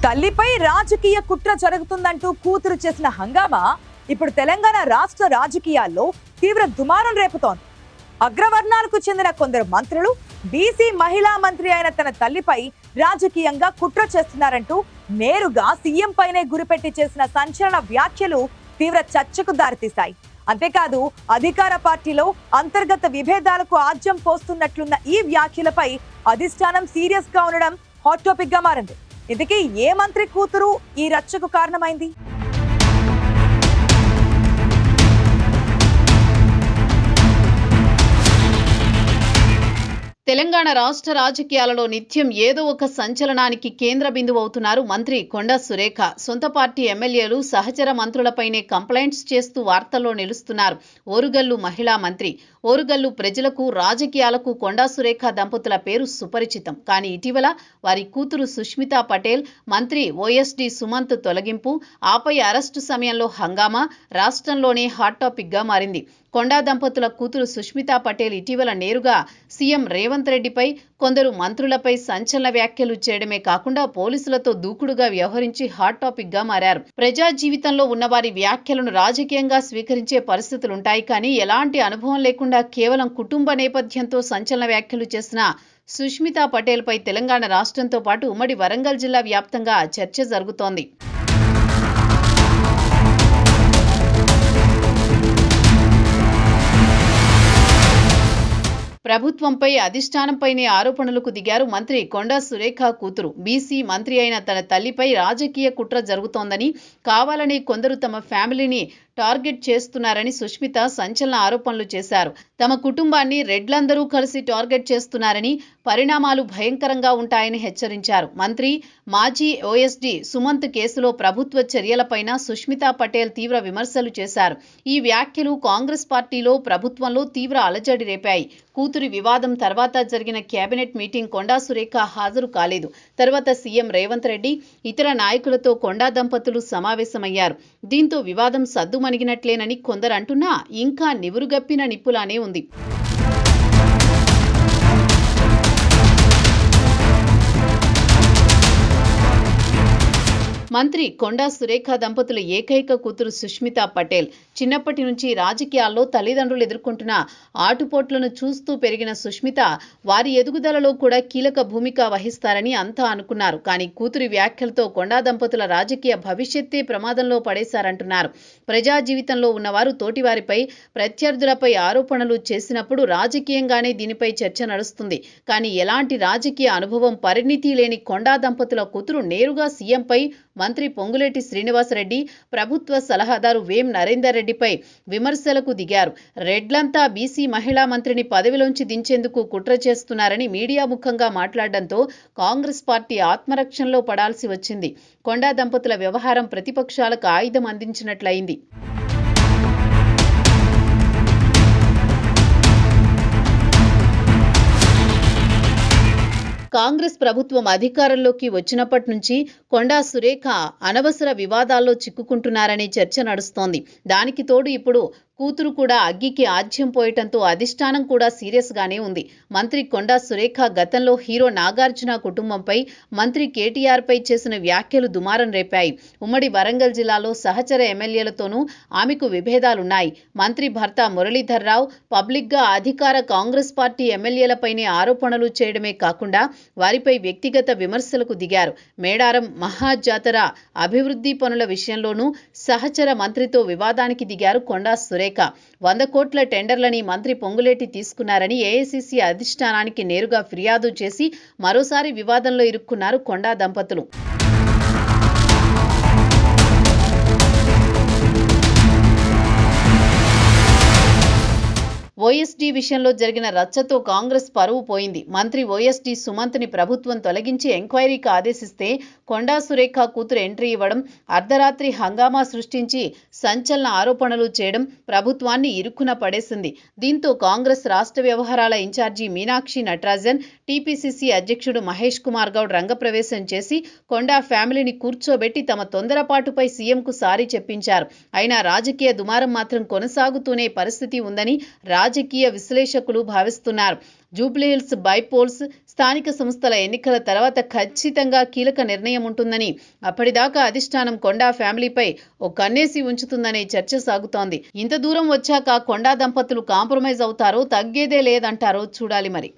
తల్లిపై రాజకీయ కుట్ర జరుగుతుందంటూ కూతురు చేసిన హంగామా ఇప్పుడు తెలంగాణ రాష్ట్ర రాజకీయాల్లో తీవ్ర దుమారం రేపుతోంది. అగ్రవర్ణాలకు చెందిన కొందరు మంత్రులు బీసీ మహిళా మంత్రి అయిన తన తల్లిపై రాజకీయంగా కుట్ర చేస్తున్నారంటూ నేరుగా సీఎం పైనే గురిపెట్టి చేసిన సంచలన వ్యాఖ్యలు తీవ్ర చర్చకు దారితీశాయి. అంతేకాదు అధికార పార్టీలో అంతర్గత విభేదాలకు ఆజ్యం పోస్తున్నట్లున్న ఈ వ్యాఖ్యలపై అధిష్టానం సీరియస్ గా ఉండడం హాట్ టాపిక్ గా మారింది. ఇంతకీ ఏ మంత్రి కూతురు ఈ రచ్చకు కారణమైంది? తెలంగాణ రాష్ట్ర రాజకీయాలలో నిత్యం ఏదో ఒక సంచలనానికి కేంద్ర బిందువు అవుతున్నారు మంత్రి కొండా సురేఖ. సొంత పార్టీ ఎమ్మెల్యేలు సహచర మంత్రులపైనే కంప్లైంట్స్ చేస్తూ వార్తల్లో నిలుస్తున్నారు. ఓరుగల్లు మహిళా మంత్రి. ఓరుగల్లు ప్రజలకు రాజకీయాలకు కొండా సురేఖ దంపతుల పేరు సుపరిచితం. కానీ ఇటీవల వారి కూతురు సుష్మితా పటేల్ మంత్రి ఓఎస్డీ సుమంత్ తొలగింపు, ఆపై అరెస్టు సమయంలో హంగామా రాష్ట్రంలోనే హాట్ టాపిక్ గా మారింది. కొండా దంపతుల కూతురు సుష్మితా పటేల్ ఇటీవల నేరుగా సీఎం రేవంత్ రెడ్డిపై, కొందరు మంత్రులపై సంచలన వ్యాఖ్యలు చేయడమే కాకుండా పోలీసులతో దూకుడుగా వ్యవహరించి హాట్ టాపిక్ గా మారారు. ప్రజా జీవితంలో ఉన్నవారి వ్యాఖ్యలను రాజకీయంగా స్వీకరించే పరిస్థితులుంటాయి. కానీ ఎలాంటి అనుభవం లేకుండా కేవలం కుటుంబ నేపథ్యంతో సంచలన వ్యాఖ్యలు చేసిన సుష్మితా పటేల్ పై తెలంగాణ రాష్ట్రంతో పాటు ఉమ్మడి వరంగల్ జిల్లా వ్యాప్తంగా చర్చ జరుగుతోంది. ప్రభుత్వంపై అధిష్టానంపైనే ఆరోపణలకు దిగారు మంత్రి కొండా సురేఖ కూతురు. బీసీ మంత్రి అయిన తన తల్లిపై రాజకీయ కుట్ర జరుగుతోందని, కావాలని కొందరు తమ ఫ్యామిలీని టార్గెట్ చేస్తున్నారని సుష్మిత సంచలన ఆరోపణలు చేశారు. తమ కుటుంబాన్ని రెడ్లందరూ కలిసి టార్గెట్ చేస్తున్నారని, పరిణామాలు భయంకరంగా ఉంటాయని హెచ్చరించారు. మంత్రి, మాజీ ఓఎస్డీ సుమంత్ కేసులో ప్రభుత్వ చర్యలపైన సుష్మితా పటేల్ తీవ్ర విమర్శలు చేశారు. ఈ వ్యాఖ్యలు కాంగ్రెస్ పార్టీలో, ప్రభుత్వంలో తీవ్ర అలజడి రేపాయి. కూతురి వివాదం తర్వాత జరిగిన కేబినెట్ మీటింగ్ కొండా సురేఖ హాజరు కాలేదు. తర్వాత సీఎం రేవంత్ రెడ్డి, ఇతర నాయకులతో కొండా దంపతులు సమావేశమయ్యారు. దీంతో వివాదం సద్దుమణిగినట్లేనని కొందరు అంటున్నా ఇంకా నివురుగప్పిన నిప్పులానే ఉంది. మంత్రి కొండా సురేఖ దంపతుల ఏకైక కూతురు సుష్మితా పటేల్. చిన్నప్పటి నుంచి రాజకీయాల్లో తల్లిదండ్రులు ఎదుర్కొంటున్న ఆటుపోట్లను చూస్తూ పెరిగిన సుష్మిత వారి ఎదుగుదలలో కూడా కీలక భూమిక వహిస్తారని అంతా అనుకున్నారు. కానీ కూతురి వ్యాఖ్యలతో కొండా దంపతుల రాజకీయ భవిష్యత్తే ప్రమాదంలో పడేశారంటున్నారు. ప్రజా జీవితంలో ఉన్నవారు తోటివారిపై, ప్రత్యర్థులపై ఆరోపణలు చేసినప్పుడు రాజకీయంగానే దీనిపై చర్చ నడుస్తుంది. కానీ ఎలాంటి రాజకీయ అనుభవం, పరిణితి లేని కొండా దంపతుల కూతురు నేరుగా సీఎంపై, మంత్రి పొంగులేటి శ్రీనివాసరెడ్డి, ప్రభుత్వ సలహాదారు వేం నరేందర్ రెడ్డిపై విమర్శలకు దిగారు. రెడ్లంతా బీసీ మహిళా మంత్రిని పదవిలోంచి దించేందుకు కుట్ర చేస్తున్నారని మీడియా ముఖంగా మాట్లాడడంతో కాంగ్రెస్ పార్టీ ఆత్మరక్షణలో పడాల్సి వచ్చింది. కొండా దంపతుల వ్యవహారం ప్రతిపక్షాలకు ఆయుధం అందించినట్లయింది. కాంగ్రెస్ ప్రభుత్వం అధికారంలోకి వచ్చినప్పటి నుంచి కొండా సురేఖ అనవసర వివాదాల్లో చిక్కుకుంటున్నారనే చర్చ నడుస్తోంది. దానికి తోడు ఇప్పుడు కూతురు కూడా అగ్గికి ఆజ్యం పోయటంతో అధిష్టానం కూడా సీరియస్ గానే ఉంది. మంత్రి కొండా సురేఖ గతంలో హీరో నాగార్జున కుటుంబంపై, మంత్రి కేటీఆర్ పై చేసిన వ్యాఖ్యలు దుమారం రేపాయి. ఉమ్మడి వరంగల్ జిల్లాలో సహచర ఎమ్మెల్యేలతోనూ ఆమెకు విభేదాలున్నాయి. మంత్రి భర్త మురళీధర్ రావు పబ్లిక్ గా అధికార కాంగ్రెస్ పార్టీ ఎమ్మెల్యేలపైనే ఆరోపణలు చేయడమే కాకుండా వారిపై వ్యక్తిగత విమర్శలకు దిగారు. మేడారం మహాజాతర అభివృద్ధి పనుల విషయంలోనూ సహచర మంత్రితో వివాదానికి దిగారు కొండా సురేఖ. 100 కోట్ల టెండర్లని మంత్రి పొంగులేటి తీసుకున్నారని ఏఐసీసీ అధిష్టానానికి నేరుగా ఫిర్యాదు చేసి మరోసారి వివాదంలో ఇరుక్కున్నారు కొండా దంపతులు. ఓఎస్డీ విషయంలో జరిగిన రచ్చతో కాంగ్రెస్ పరువు పోయింది. మంత్రి ఓఎస్డీ సుమంత్ని ప్రభుత్వం తొలగించి ఎంక్వైరీకి ఆదేశిస్తే కొండా సురేఖ కూతురు ఎంట్రీ ఇవ్వడం, అర్ధరాత్రి హంగామా సృష్టించి సంచలన ఆరోపణలు చేయడం ప్రభుత్వాన్ని ఇరుక్కున పడేసింది. దీంతో కాంగ్రెస్ రాష్ట్ర వ్యవహారాల ఇన్ఛార్జి మీనాక్షి నటరాజన్, టీపీసీసీ అధ్యక్షుడు మహేష్ కుమార్ గౌడ్ రంగప్రవేశం చేసి కొండా ఫ్యామిలీని కూర్చోబెట్టి తమ తొందరపాటుపై సీఎంకు సారీ చెప్పించారు. అయినా రాజకీయ దుమారం మాత్రం కొనసాగుతూనే పరిస్థితి ఉందని, రాజకీయ విశ్లేషకులు భావిస్తున్నారు. జూబ్లీహిల్స్ బైపోల్స్, స్థానిక సంస్థల ఎన్నికల తర్వాత ఖచ్చితంగా కీలక నిర్ణయం ఉంటుందని, అప్పటిదాకా అధిష్టానం కొండా ఫ్యామిలీపై ఓ కన్నేసి ఉంచుతుందనే చర్చ సాగుతోంది. ఇంత దూరం వచ్చాక కొండా దంపతులు కాంప్రమైజ్ అవుతారో, తగ్గేదే లేదంటారో చూడాలి మరి.